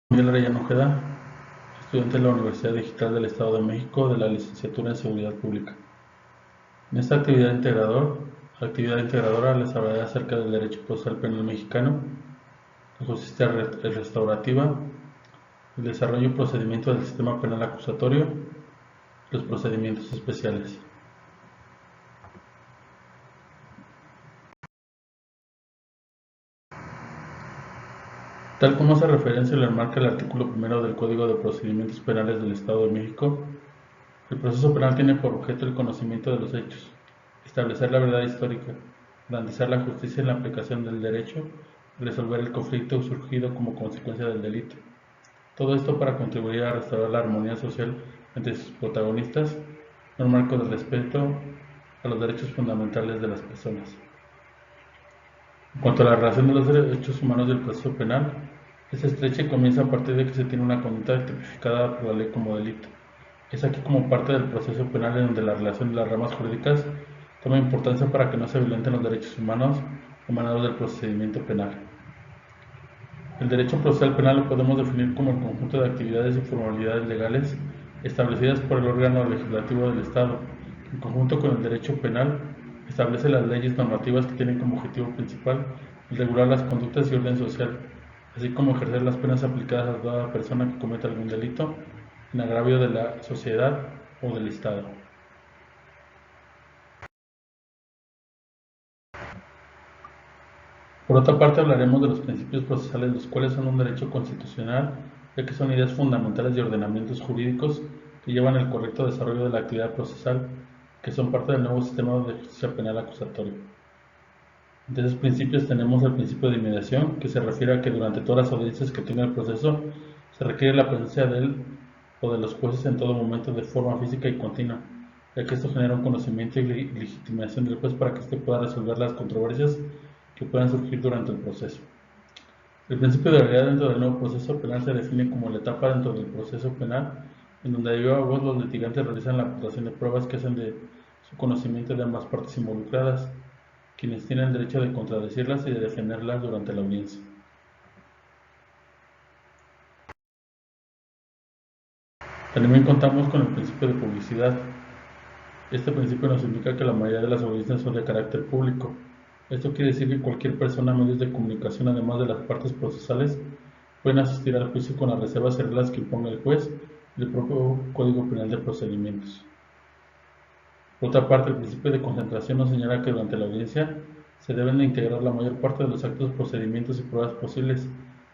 Miguel Arellano Ojeda, estudiante de la Universidad Digital del Estado de México de la Licenciatura en Seguridad Pública. En esta actividad integradora les hablaré acerca del derecho procesal penal mexicano, la justicia restaurativa, el desarrollo y procedimiento del sistema penal acusatorio y los procedimientos especiales. Tal como hace referencia y lo enmarca el artículo 1 del Código de Procedimientos Penales del Estado de México, el proceso penal tiene por objeto el conocimiento de los hechos, establecer la verdad histórica, garantizar la justicia en la aplicación del derecho y resolver el conflicto surgido como consecuencia del delito. Todo esto para contribuir a restaurar la armonía social entre sus protagonistas en un marco de respeto a los derechos fundamentales de las personas. En cuanto a la relación de los derechos humanos del proceso penal, es estrecha y comienza a partir de que se tiene una conducta tipificada por la ley como delito. Es aquí como parte del proceso penal en donde la relación de las ramas jurídicas toma importancia para que no se violenten los derechos humanos emanados del procedimiento penal. El derecho procesal penal lo podemos definir como el conjunto de actividades y formalidades legales establecidas por el órgano legislativo del Estado, que en conjunto con el derecho penal establece las leyes normativas que tienen como objetivo principal el regular las conductas y orden social, así como ejercer las penas aplicadas a toda persona que cometa algún delito en agravio de la sociedad o del Estado. Por otra parte, hablaremos de los principios procesales, los cuales son un derecho constitucional, ya que son ideas fundamentales de ordenamientos jurídicos que llevan el correcto desarrollo de la actividad procesal, que son parte del nuevo sistema de justicia penal acusatorio. Entre esos principios tenemos el principio de inmediación, que se refiere a que durante todas las audiencias que tenga el proceso, se requiere la presencia de él o de los jueces en todo momento de forma física y continua, ya que esto genera un conocimiento y legitimación del juez para que éste pueda resolver las controversias que puedan surgir durante el proceso. El principio de realidad dentro del nuevo proceso penal se define como la etapa dentro del proceso penal en donde de viva voz los litigantes realizan la aportación de pruebas que hacen de su conocimiento de ambas partes involucradas, quienes tienen el derecho de contradecirlas y de defenderlas durante la audiencia. También contamos con el principio de publicidad. Este principio nos indica que la mayoría de las audiencias son de carácter público. Esto quiere decir que cualquier persona, medios de comunicación, además de las partes procesales, pueden asistir al juicio con las reservas y reglas que imponga el juez y el propio Código Penal de Procedimientos. Por otra parte, el principio de concentración nos señala que durante la audiencia se deben de integrar la mayor parte de los actos, procedimientos y pruebas posibles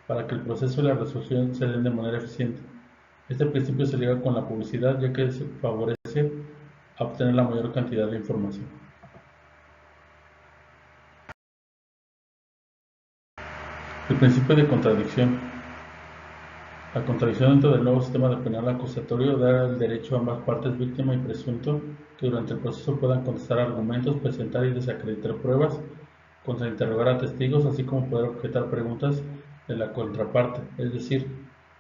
para que el proceso y la resolución se den de manera eficiente. Este principio se liga con la publicidad, ya que se favorece a obtener la mayor cantidad de información. El principio de contradicción. La contradicción dentro del nuevo sistema penal acusatorio da el derecho a ambas partes, víctima y presunto, que durante el proceso puedan contestar argumentos, presentar y desacreditar pruebas, contrainterrogar a testigos, así como poder objetar preguntas de la contraparte, es decir,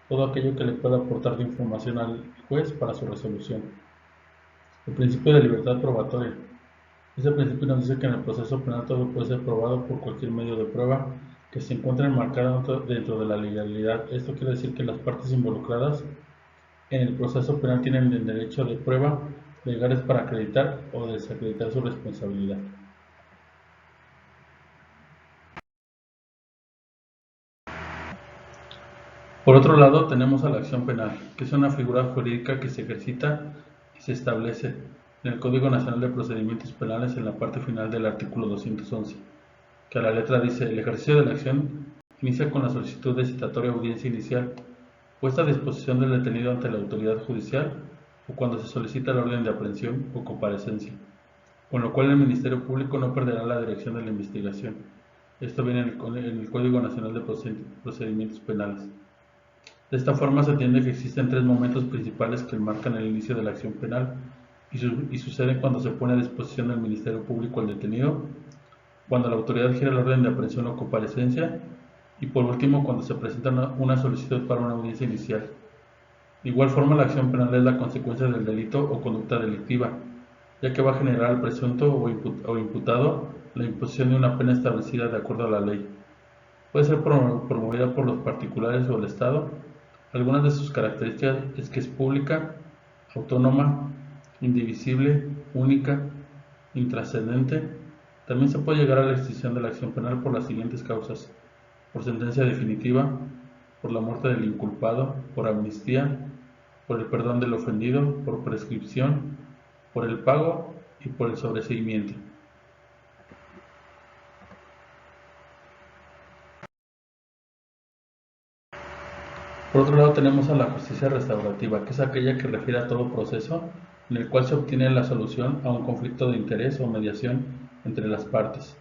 todo aquello que le pueda aportar de información al juez para su resolución. El principio de libertad probatoria. Este principio nos dice que en el proceso penal todo puede ser probado por cualquier medio de prueba que se encuentre enmarcado dentro de la legalidad. Esto quiere decir que las partes involucradas en el proceso penal tienen el derecho de prueba legales para acreditar o desacreditar su responsabilidad. Por otro lado, tenemos a la acción penal, que es una figura jurídica que se ejercita y se establece en el Código Nacional de Procedimientos Penales en la parte final del artículo 211, que a la letra dice: el ejercicio de la acción inicia con la solicitud de citatoria audiencia inicial, puesta a disposición del detenido ante la autoridad judicial o cuando se solicita la orden de aprehensión o comparecencia, con lo cual el Ministerio Público no perderá la dirección de la investigación. Esto viene en el Código Nacional de Procedimientos Penales. De esta forma se entiende que existen tres momentos principales que marcan el inicio de la acción penal y suceden cuando se pone a disposición del Ministerio Público al detenido, cuando la autoridad gira la orden de aprehensión o comparecencia y por último cuando se presenta una solicitud para una audiencia inicial. De igual forma, la acción penal es la consecuencia del delito o conducta delictiva, ya que va a generar al presunto o imputado la imposición de una pena establecida de acuerdo a la ley. Puede ser promovida por los particulares o el Estado, Algunas de sus características es que es pública, autónoma, indivisible, única, intrascendente. También se puede llegar a la extinción de la acción penal por las siguientes causas: por sentencia definitiva, por la muerte del inculpado, por amnistía, por el perdón del ofendido, por prescripción, por el pago y por el sobreseimiento. Por otro lado tenemos a la justicia restaurativa, que es aquella que refiere a todo proceso en el cual se obtiene la solución a un conflicto de interés o mediación entre las partes,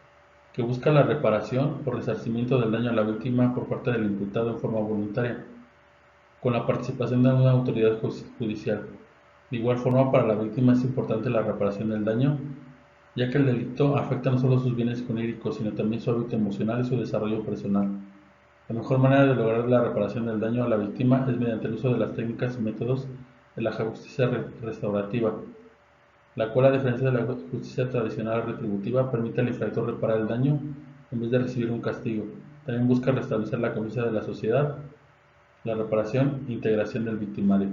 que busca la reparación o resarcimiento del daño a la víctima por parte del imputado en forma voluntaria, con la participación de una autoridad judicial. De igual forma, para la víctima es importante la reparación del daño, ya que el delito afecta no solo sus bienes jurídicos, sino también su hábito emocional y su desarrollo personal. La mejor manera de lograr la reparación del daño a la víctima es mediante el uso de las técnicas y métodos de la justicia restaurativa, la cual, a diferencia de la justicia tradicional retributiva, permite al infractor reparar el daño en vez de recibir un castigo. También busca restablecer la confianza de la sociedad, la reparación e integración del victimario.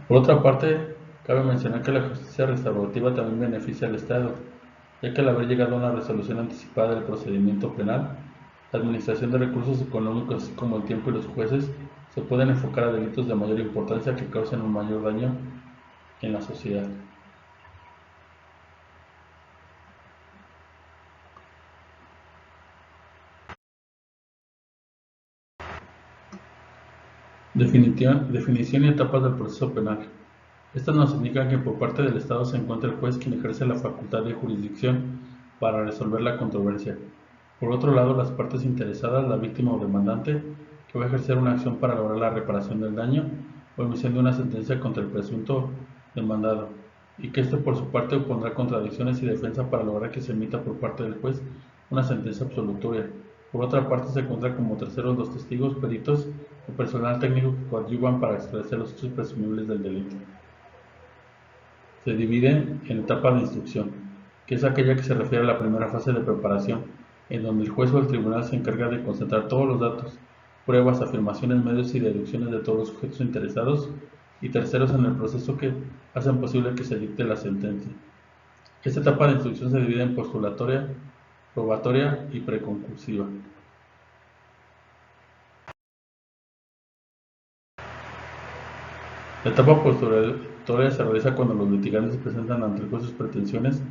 Por otra parte, cabe mencionar que la justicia restaurativa también beneficia al Estado, ya que al haber llegado a una resolución anticipada del procedimiento penal, la administración de recursos económicos, así como el tiempo y los jueces, se pueden enfocar a delitos de mayor importancia que causen un mayor daño en la sociedad. Definición y etapas del proceso penal. Estas nos indican que por parte del Estado se encuentra el juez quien ejerce la facultad de jurisdicción para resolver la controversia. Por otro lado, las partes interesadas, la víctima o demandante, que va a ejercer una acción para lograr la reparación del daño o emisión de una sentencia contra el presunto demandado, y que éste por su parte opondrá contradicciones y defensa para lograr que se emita por parte del juez una sentencia absolutoria. Por otra parte, se encuentran como terceros los testigos, peritos y personal técnico que coadyuvan para esclarecer los hechos presumibles del delito. Se dividen en etapa de instrucción, que es aquella que se refiere a la primera fase de preparación, en donde el juez o el tribunal se encarga de concentrar todos los datos, pruebas, afirmaciones, medios y deducciones de todos los sujetos interesados, y terceros en el proceso que hacen posible que se dicte la sentencia. Esta etapa de instrucción se divide en postulatoria, probatoria y preconclusiva. La etapa postulatoria se realiza cuando los litigantes presentan ante el juez sus pretensiones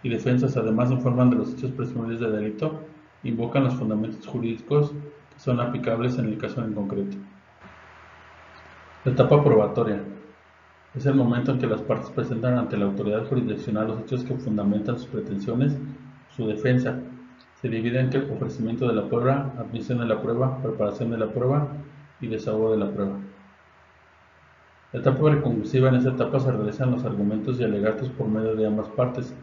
y defensas, además informan de los hechos presumibles de delito, invocan los fundamentos jurídicos que son aplicables en el caso en concreto. La etapa probatoria es el momento en que las partes presentan ante la autoridad jurisdiccional los hechos que fundamentan sus pretensiones, su defensa. Se divide en el ofrecimiento de la prueba, admisión de la prueba, preparación de la prueba y desahogo de la prueba. La etapa preconclusiva: en esta etapa se realizan los argumentos y alegatos por medio de ambas partes,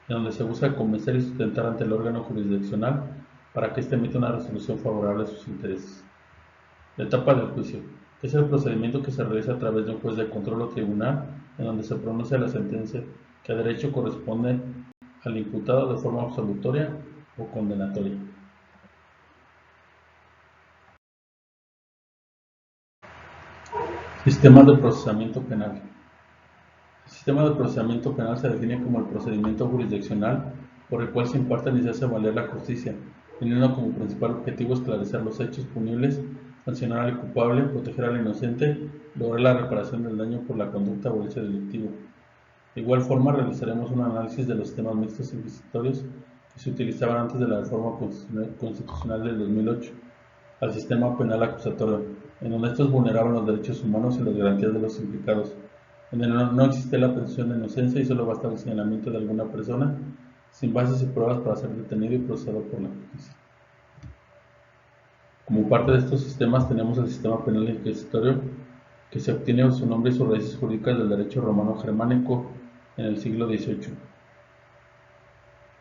en donde se busca convencer y sustentar ante el órgano jurisdiccional para que éste emita una resolución favorable a sus intereses. La etapa del juicio, que es el procedimiento que se realiza a través de un juez de control o tribunal, en donde se pronuncia la sentencia que a derecho corresponde al imputado de forma absolutoria o condenatoria. Sistema de procesamiento penal. El sistema de procesamiento penal se define como el procedimiento jurisdiccional por el cual se imparte y se hace valer la justicia, teniendo como principal objetivo esclarecer los hechos punibles, sancionar al culpable, proteger al inocente y lograr la reparación del daño por la conducta o hecho delictivo. De igual forma, realizaremos un análisis de los sistemas mixtos inquisitorios que se utilizaban antes de la reforma constitucional del 2008 al sistema penal acusatorio, en donde estos vulneraban los derechos humanos y las garantías de los implicados, en donde no existe la presunción de inocencia y solo basta el señalamiento de alguna persona sin bases y pruebas para ser detenido y procesado por la justicia. Como parte de estos sistemas tenemos el sistema penal inquisitorio, que se obtiene su nombre y sus raíces jurídicas del derecho romano germánico en el siglo XVIII.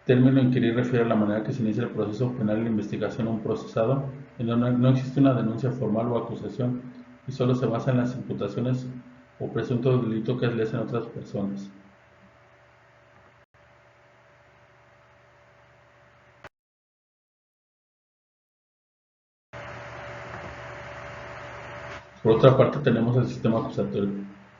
El término inquirir refiere a la manera que se inicia el proceso penal y la investigación a un procesado, en donde no existe una denuncia formal o acusación y solo se basa en las imputaciones o presunto delito que le hacen otras personas. Por otra parte, tenemos el sistema acusatorio,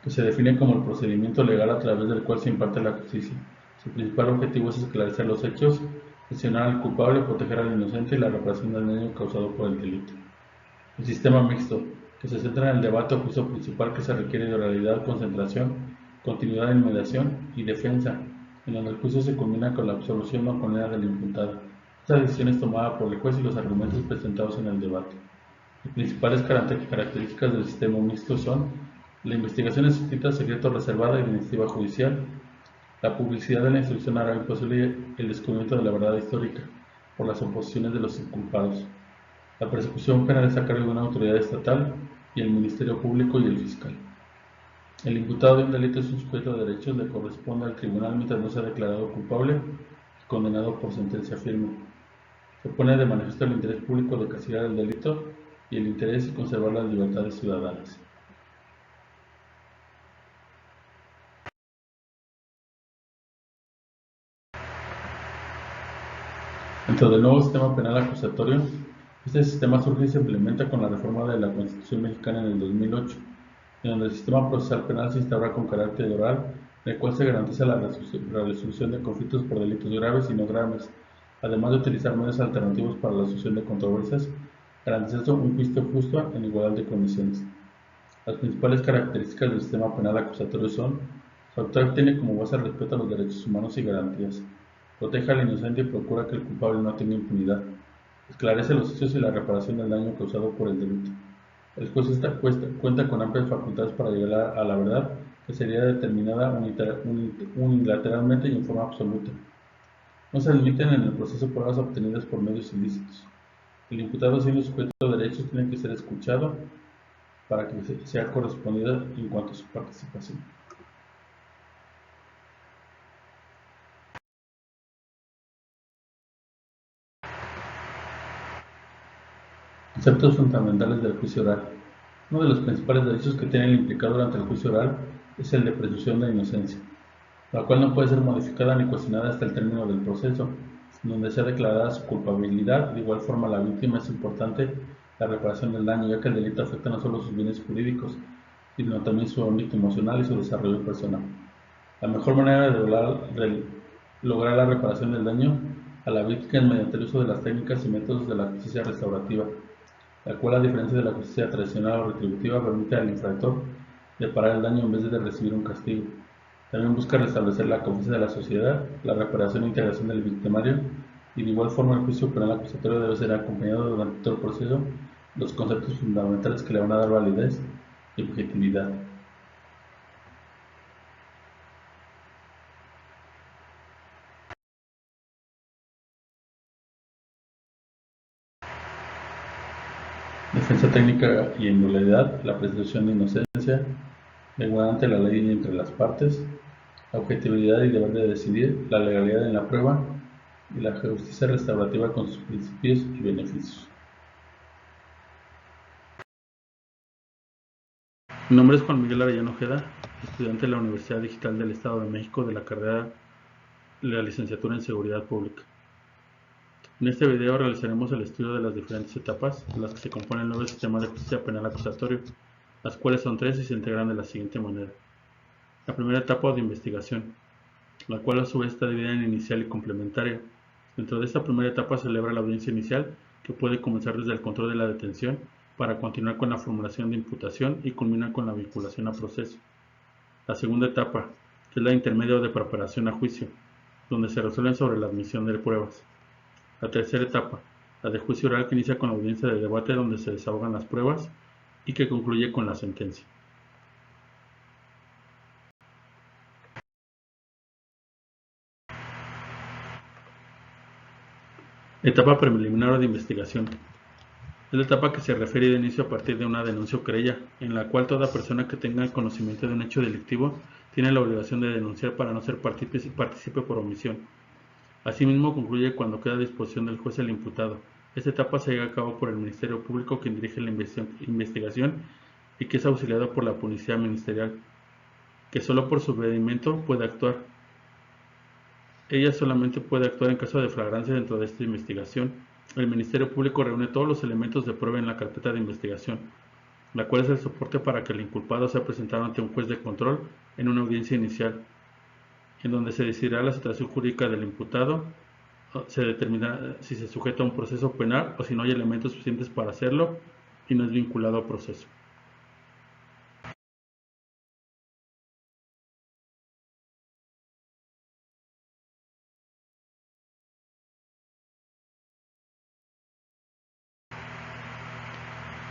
que se define como el procedimiento legal a través del cual se imparte la justicia. Su principal objetivo es esclarecer los hechos, sancionar al culpable, proteger al inocente y la reparación del daño causado por el delito. El sistema mixto, que se centra en el debate o juicio principal que se requiere de oralidad, concentración, continuidad en mediación y defensa, en donde el juicio se culmina con la absolución o condena del imputado. Esta decisión es tomada por el juez y los argumentos presentados en el debate. Las principales características del sistema mixto son: la investigación es estricta, secreto, reservada y administrativa judicial. La publicidad de la instrucción hará imposible el descubrimiento de la verdad histórica por las oposiciones de los inculpados. La persecución penal está a cargo de una autoridad estatal y el Ministerio Público y el fiscal. El imputado de un delito es un sujeto de derechos, le corresponde al tribunal mientras no sea declarado culpable y condenado por sentencia firme. Se pone de manifiesto el interés público de castigar el delito y el interés de conservar las libertades ciudadanas. Dentro del nuevo sistema penal acusatorio, este sistema surge y se implementa con la reforma de la Constitución mexicana en el 2008, en donde el sistema procesal penal se instaura con carácter oral, en el cual se garantiza la resolución de conflictos por delitos graves y no graves, además de utilizar medios alternativos para la solución de controversias, garantizando un juicio justo en igualdad de condiciones. Las principales características del sistema penal acusatorio son: su autor tiene como base el respeto a los derechos humanos y garantías, protege al inocente y procura que el culpable no tenga impunidad, esclarece los hechos y la reparación del daño causado por el delito. El juez cuenta con amplias facultades para llegar a la verdad, que sería determinada unilateralmente y en forma absoluta. No se admiten en el proceso pruebas obtenidas por medios ilícitos. El imputado, siendo sujeto de derechos, tiene que ser escuchado para que sea correspondida en cuanto a su participación. Conceptos fundamentales del juicio oral. Uno de los principales derechos que tiene el implicado durante el juicio oral es el de presunción de inocencia, la cual no puede ser modificada ni cuestionada hasta el término del proceso, donde sea declarada su culpabilidad. De igual forma, la víctima es importante la reparación del daño, ya que el delito afecta no solo sus bienes jurídicos, sino también su ámbito emocional y su desarrollo personal. La mejor manera de lograr la reparación del daño a la víctima es mediante el uso de las técnicas y métodos de la justicia restaurativa, la cual, a diferencia de la justicia tradicional o retributiva, permite al infractor reparar el daño en vez de recibir un castigo. También busca restablecer la confianza de la sociedad, la reparación e integración del victimario, y de igual forma el juicio penal acusatorio debe ser acompañado durante todo el proceso de los conceptos fundamentales que le van a dar validez y objetividad. Defensa técnica y inviolabilidad, la presunción de inocencia, la igualdad ante la ley entre las partes, la objetividad y deber de decidir, la legalidad en la prueba y la justicia restaurativa con sus principios y beneficios. Mi nombre es Juan Miguel Arellano Ojeda, estudiante de la Universidad Digital del Estado de México de la carrera de la licenciatura en Seguridad Pública. En este video realizaremos el estudio de las diferentes etapas en las que se compone el nuevo sistema de justicia penal acusatorio, las cuales son 3 y se integran de la siguiente manera. La primera etapa de investigación, la cual a su vez está dividida en inicial y complementaria. Dentro de esta primera etapa se celebra la audiencia inicial, que puede comenzar desde el control de la detención para continuar con la formulación de imputación y culminar con la vinculación a proceso. La segunda etapa, que es la intermedia de preparación a juicio, donde se resuelven sobre la admisión de pruebas. La tercera etapa, la de juicio oral, que inicia con la audiencia de debate donde se desahogan las pruebas y que concluye con la sentencia. Etapa preliminar de investigación. Es la etapa que se refiere de inicio a partir de una denuncia o querella, en la cual toda persona que tenga conocimiento de un hecho delictivo tiene la obligación de denunciar para no ser partícipe por omisión. Asimismo, concluye cuando queda a disposición del juez el imputado. Esta etapa se lleva a cabo por el Ministerio Público, quien dirige la investigación y que es auxiliado por la Policía Ministerial, que solo por su pedimento puede actuar. Ella solamente puede actuar en caso de flagrancia dentro de esta investigación. El Ministerio Público reúne todos los elementos de prueba en la carpeta de investigación. la cual es el soporte para que el inculpado sea presentado ante un juez de control en una audiencia inicial, en donde se decidirá la situación jurídica del imputado, se determinará si se sujeta a un proceso penal o si no hay elementos suficientes para hacerlo y no es vinculado a proceso.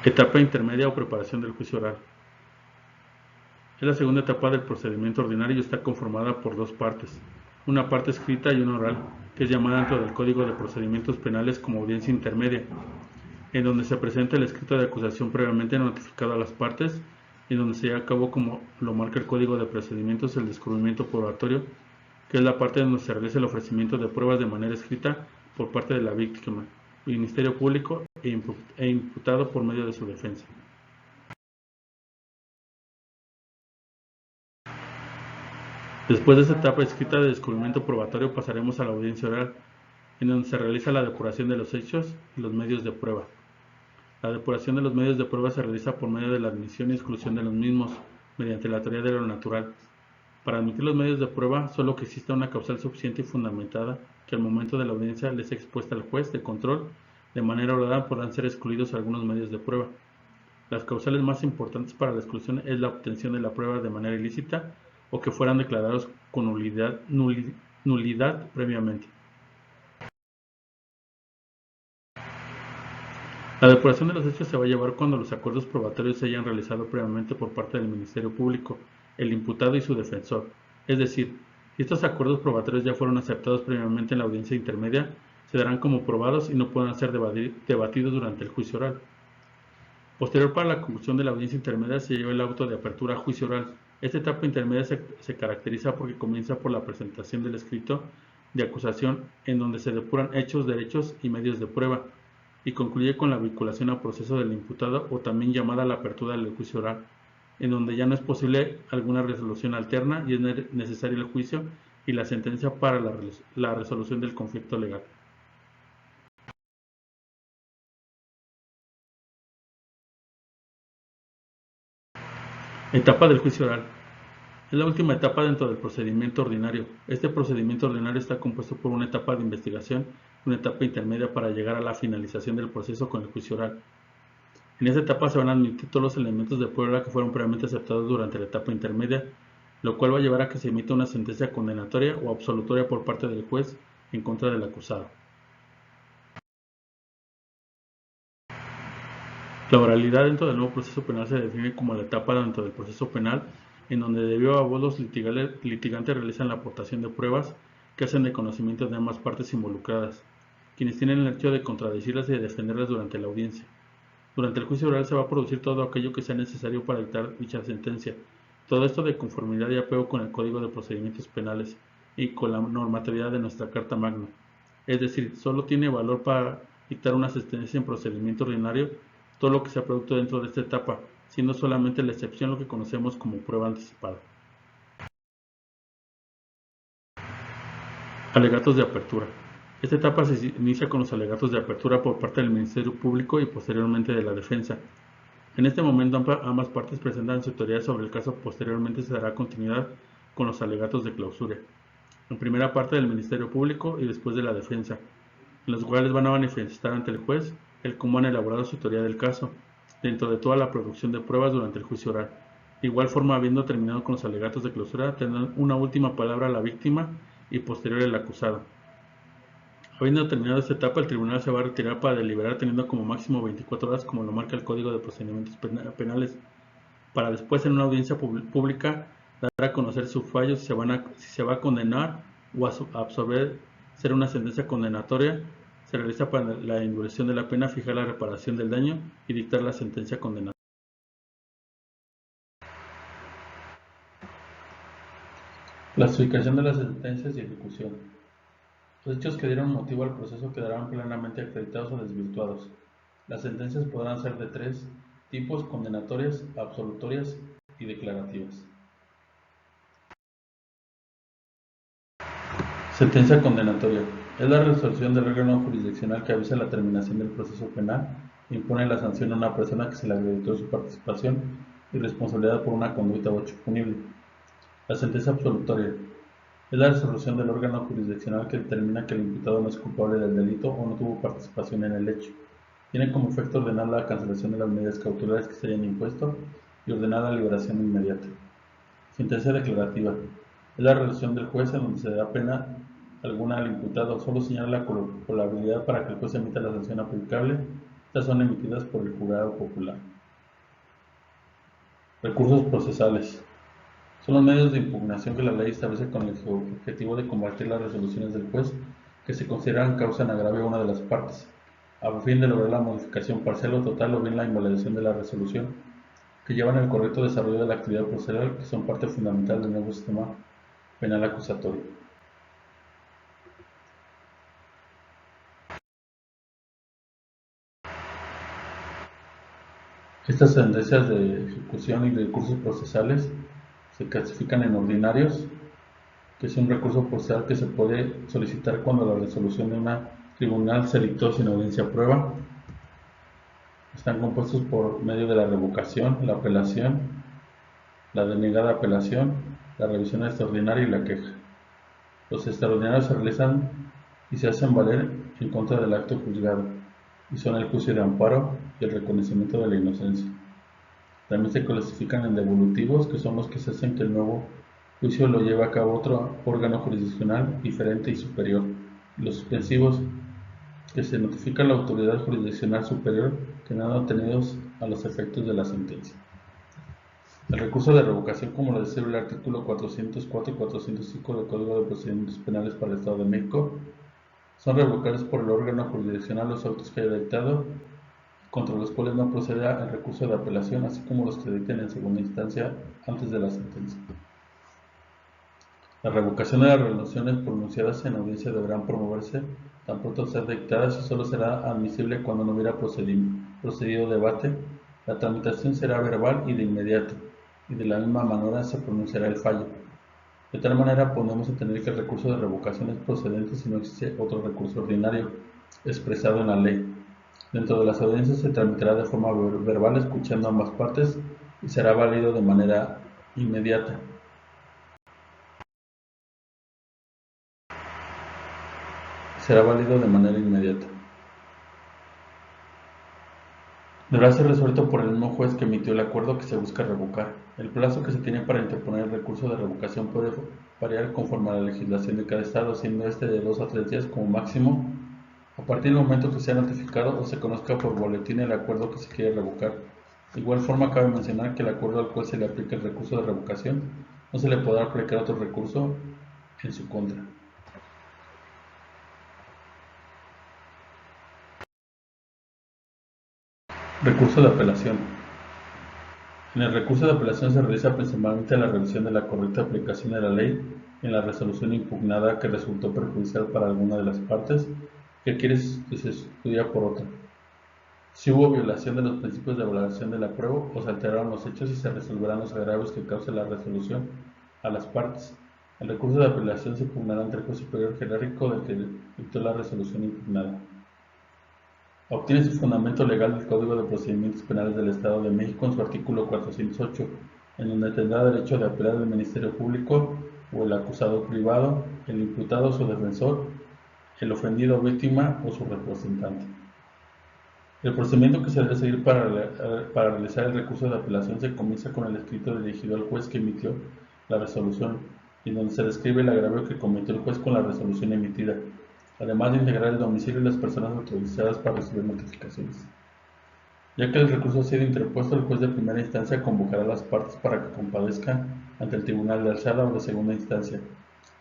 Etapa intermedia o preparación del juicio oral. Es la segunda etapa del procedimiento ordinario y está conformada por dos partes, una parte escrita y una oral, que es llamada dentro del Código de Procedimientos Penales como audiencia intermedia, en donde se presenta el escrito de acusación previamente notificado a las partes, y en donde se lleva a cabo, como lo marca el Código de Procedimientos, el descubrimiento probatorio, que es la parte donde se realiza el ofrecimiento de pruebas de manera escrita por parte de la víctima, Ministerio Público e imputado por medio de su defensa. Después de esta etapa escrita de descubrimiento probatorio pasaremos a la audiencia oral, en donde se realiza la depuración de los hechos y los medios de prueba. La depuración de los medios de prueba se realiza por medio de la admisión y exclusión de los mismos, mediante la teoría de lo natural. Para admitir los medios de prueba, solo que exista una causal suficiente y fundamentada que al momento de la audiencia les sea expuesta al juez de control, de manera oral podrán ser excluidos algunos medios de prueba. Las causales más importantes para la exclusión es la obtención de la prueba de manera ilícita o que fueran declarados con nulidad previamente. La depuración de los hechos se va a llevar cuando los acuerdos probatorios se hayan realizado previamente por parte del Ministerio Público, el imputado y su defensor. Es decir, si estos acuerdos probatorios ya fueron aceptados previamente en la audiencia intermedia, se darán como probados y no podrán ser debatidos durante el juicio oral. Posterior para la conclusión de la audiencia intermedia se lleva el auto de apertura a juicio oral. Esta etapa intermedia se caracteriza porque comienza por la presentación del escrito de acusación, en donde se depuran hechos, derechos y medios de prueba, y concluye con la vinculación al proceso del imputado, o también llamada la apertura del juicio oral, en donde ya no es posible alguna resolución alterna y es necesario el juicio y la sentencia para la resolución del conflicto legal. Etapa del juicio oral. Es la última etapa dentro del procedimiento ordinario. Este procedimiento ordinario está compuesto por una etapa de investigación y una etapa intermedia para llegar a la finalización del proceso con el juicio oral. En esta etapa se van a admitir todos los elementos de prueba que fueron previamente aceptados durante la etapa intermedia, lo cual va a llevar a que se emita una sentencia condenatoria o absolutoria por parte del juez en contra del acusado. La oralidad dentro del nuevo proceso penal se define como la etapa dentro del proceso penal en donde debido a vos los litigantes realizan la aportación de pruebas que hacen de conocimiento de ambas partes involucradas, quienes tienen el hecho de contradecirlas y de defenderlas durante la audiencia. Durante el juicio oral se va a producir todo aquello que sea necesario para dictar dicha sentencia, todo esto de conformidad y apego con el Código de Procedimientos Penales y con la normatividad de nuestra Carta Magna. Es decir, solo tiene valor para dictar una sentencia en procedimiento ordinario todo lo que sea producto dentro de esta etapa, siendo solamente la excepción lo que conocemos como prueba anticipada. Alegatos de apertura. Esta etapa se inicia con los alegatos de apertura por parte del Ministerio Público y posteriormente de la defensa. En este momento ambas partes presentan su teoría sobre el caso, posteriormente se dará continuidad con los alegatos de clausura, en primera parte del Ministerio Público y después de la defensa, en los cuales van a manifestar ante el juez el cómo han elaborado su teoría del caso, dentro de toda la producción de pruebas durante el juicio oral. De igual forma, habiendo terminado con los alegatos de clausura, tendrán una última palabra la víctima y posterior el acusado. Habiendo terminado esta etapa, el tribunal se va a retirar para deliberar teniendo como máximo 24 horas, como lo marca el Código de Procedimientos Penales, para después en una audiencia pública dar a conocer su fallo si se va a condenar o a absorber ser una sentencia condenatoria. Se realiza para la induración de la pena, fijar la reparación del daño y dictar la sentencia condenatoria. Clasificación de las sentencias y ejecución. Los hechos que dieron motivo al proceso quedarán plenamente acreditados o desvirtuados. Las sentencias podrán ser de tres tipos: condenatorias, absolutorias y declarativas. Sentencia condenatoria. Es la resolución del órgano jurisdiccional que avisa la terminación del proceso penal impone la sanción a una persona que se le acreditó su participación y responsabilidad por una conducta o hecho punible. La sentencia absolutoria es la resolución del órgano jurisdiccional que determina que el imputado no es culpable del delito o no tuvo participación en el hecho. Tiene como efecto ordenar la cancelación de las medidas cautelares que se hayan impuesto y ordenar la liberación inmediata. Sentencia declarativa es la resolución del juez en donde se da pena alguna al imputado, solo señala la culpabilidad para que el juez emita la sanción aplicable. Estas son emitidas por el jurado popular. Recursos procesales son los medios de impugnación que la ley establece con el objetivo de combatir las resoluciones del juez que se consideran causan agravio a una de las partes, a fin de lograr la modificación parcial o total o bien la invalidación de la resolución, que llevan al correcto desarrollo de la actividad procesal, que son parte fundamental del nuevo sistema penal acusatorio. Estas sentencias de ejecución y de recursos procesales se clasifican en ordinarios, que es un recurso procesal que se puede solicitar cuando la resolución de un tribunal se dictó sin audiencia prueba. Están compuestos por medio de la revocación, la apelación, la denegada apelación, la revisión extraordinaria y la queja. Los extraordinarios se realizan y se hacen valer en contra del acto juzgado, y son el juicio de amparo y el reconocimiento de la inocencia. También se clasifican en devolutivos, que son los que se hacen que el nuevo juicio lo lleve a cabo otro órgano jurisdiccional diferente y superior, y los suspensivos, que se notifica a la autoridad jurisdiccional superior que no han atendidos a los efectos de la sentencia. El recurso de revocación, como lo describe el artículo 404 y 405 del Código de Procedimientos Penales para el Estado de México, son revocables por el órgano jurisdiccional los autos que haya dictado, contra los cuales no proceda el recurso de apelación, así como los que dicten en segunda instancia antes de la sentencia. La revocación de las resoluciones pronunciadas en audiencia deberán promoverse tan pronto sean dictadas y solo será admisible cuando no hubiera procedido debate. La tramitación será verbal y de inmediato, y de la misma manera se pronunciará el fallo. De tal manera podemos entender que el recurso de revocación es procedente si no existe otro recurso ordinario expresado en la ley. Dentro de las audiencias se tramitará de forma verbal escuchando ambas partes y será válido de manera inmediata. Deberá ser resuelto por el mismo juez que emitió el acuerdo que se busca revocar. El plazo que se tiene para interponer el recurso de revocación puede variar conforme a la legislación de cada estado, siendo este de 2 a 3 días como máximo, a partir del momento que sea notificado o se conozca por boletín el acuerdo que se quiere revocar. De igual forma, cabe mencionar que el acuerdo al cual se le aplica el recurso de revocación no se le podrá aplicar otro recurso en su contra. Recurso de apelación. En el recurso de apelación se realiza principalmente la revisión de la correcta aplicación de la ley en la resolución impugnada que resultó perjudicial para alguna de las partes, que quiere que se estudia por otra. Si hubo violación de los principios de valoración de la prueba o se alteraron los hechos y se resolverán los agravios que cause la resolución a las partes. El recurso de apelación se impugnará ante el juez superior jerárquico del que dictó la resolución impugnada. Obtiene su fundamento legal del Código de Procedimientos Penales del Estado de México en su artículo 408, en donde tendrá derecho de apelar el Ministerio Público o el acusado privado, el imputado o su defensor, el ofendido o víctima o su representante. El procedimiento que se debe seguir para realizar el recurso de apelación se comienza con el escrito dirigido al juez que emitió la resolución, y en donde se describe el agravio que cometió el juez con la resolución emitida, además de integrar el domicilio y las personas autorizadas para recibir notificaciones. Ya que el recurso ha sido interpuesto, el juez de primera instancia convocará a las partes para que comparezcan ante el tribunal de alzada o de segunda instancia,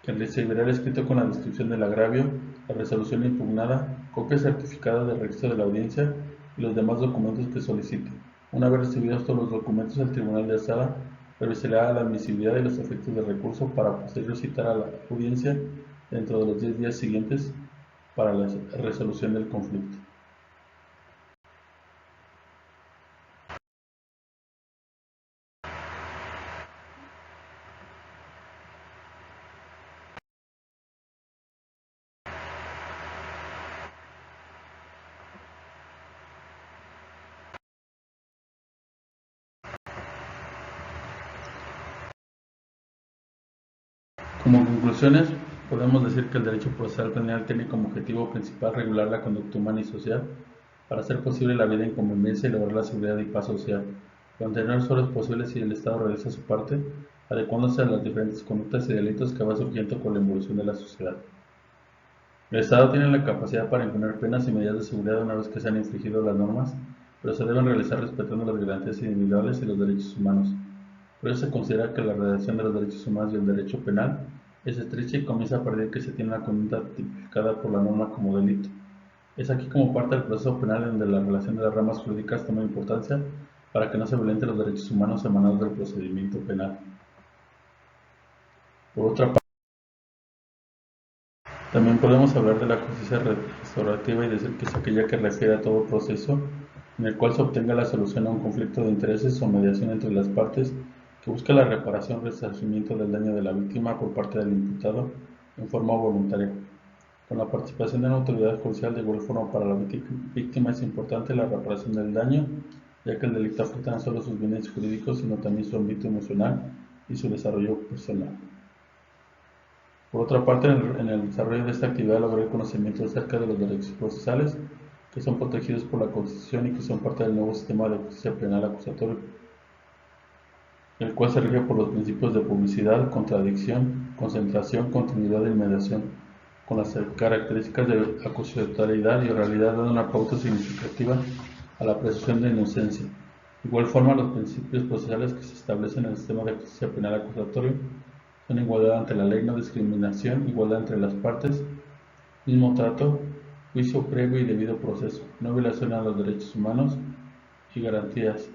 quien recibirá el escrito con la descripción del agravio, la resolución impugnada, copia certificada del registro de la audiencia y los demás documentos que solicite. Una vez recibidos todos los documentos, el tribunal de alzada revisará la admisibilidad y los efectos del recurso para posterior citar a la audiencia dentro de los 10 días siguientes para la resolución del conflicto. Como conclusiones, podemos decir que el derecho procesal penal tiene como objetivo principal regular la conducta humana y social para hacer posible la vida en convivencia y lograr la seguridad y paz social. Contener solo es posible si el Estado realiza su parte, adecuándose a las diferentes conductas y delitos que va surgiendo con la evolución de la sociedad. El Estado tiene la capacidad para imponer penas y medidas de seguridad una vez que se han infringido las normas, pero se deben realizar respetando las garantías individuales y los derechos humanos. Por ello se considera que la redacción de los derechos humanos y el derecho penal es estrecha y comienza a partir que se tiene una conducta tipificada por la norma como delito. Es aquí como parte del proceso penal en donde la relación de las ramas jurídicas toma importancia para que no se violenten los derechos humanos emanados del procedimiento penal. Por otra parte, también podemos hablar de la justicia restaurativa y decir que es aquella que refiere a todo proceso en el cual se obtenga la solución a un conflicto de intereses o mediación entre las partes que busca la reparación o resarcimiento del daño de la víctima por parte del imputado en forma voluntaria. Con la participación de una autoridad judicial de igual forma para la víctima es importante la reparación del daño, ya que el delito afecta no solo sus bienes jurídicos, sino también su ámbito emocional y su desarrollo personal. Por otra parte, en el desarrollo de esta actividad logré conocimiento acerca de los derechos procesales, que son protegidos por la Constitución y que son parte del nuevo sistema de justicia penal acusatorio, el cual se rige por los principios de publicidad, contradicción, concentración, continuidad y mediación, con las características de acusatoriedad y oralidad, dando una pauta significativa a la presunción de inocencia. De igual forma, los principios procesales que se establecen en el sistema de justicia penal acusatorio son igualdad ante la ley, no discriminación, igualdad entre las partes, mismo trato, juicio previo y debido proceso, no violación a los derechos humanos y garantías,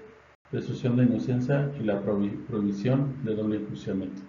presunción de inocencia y la prohibición de doble enjuiciamiento.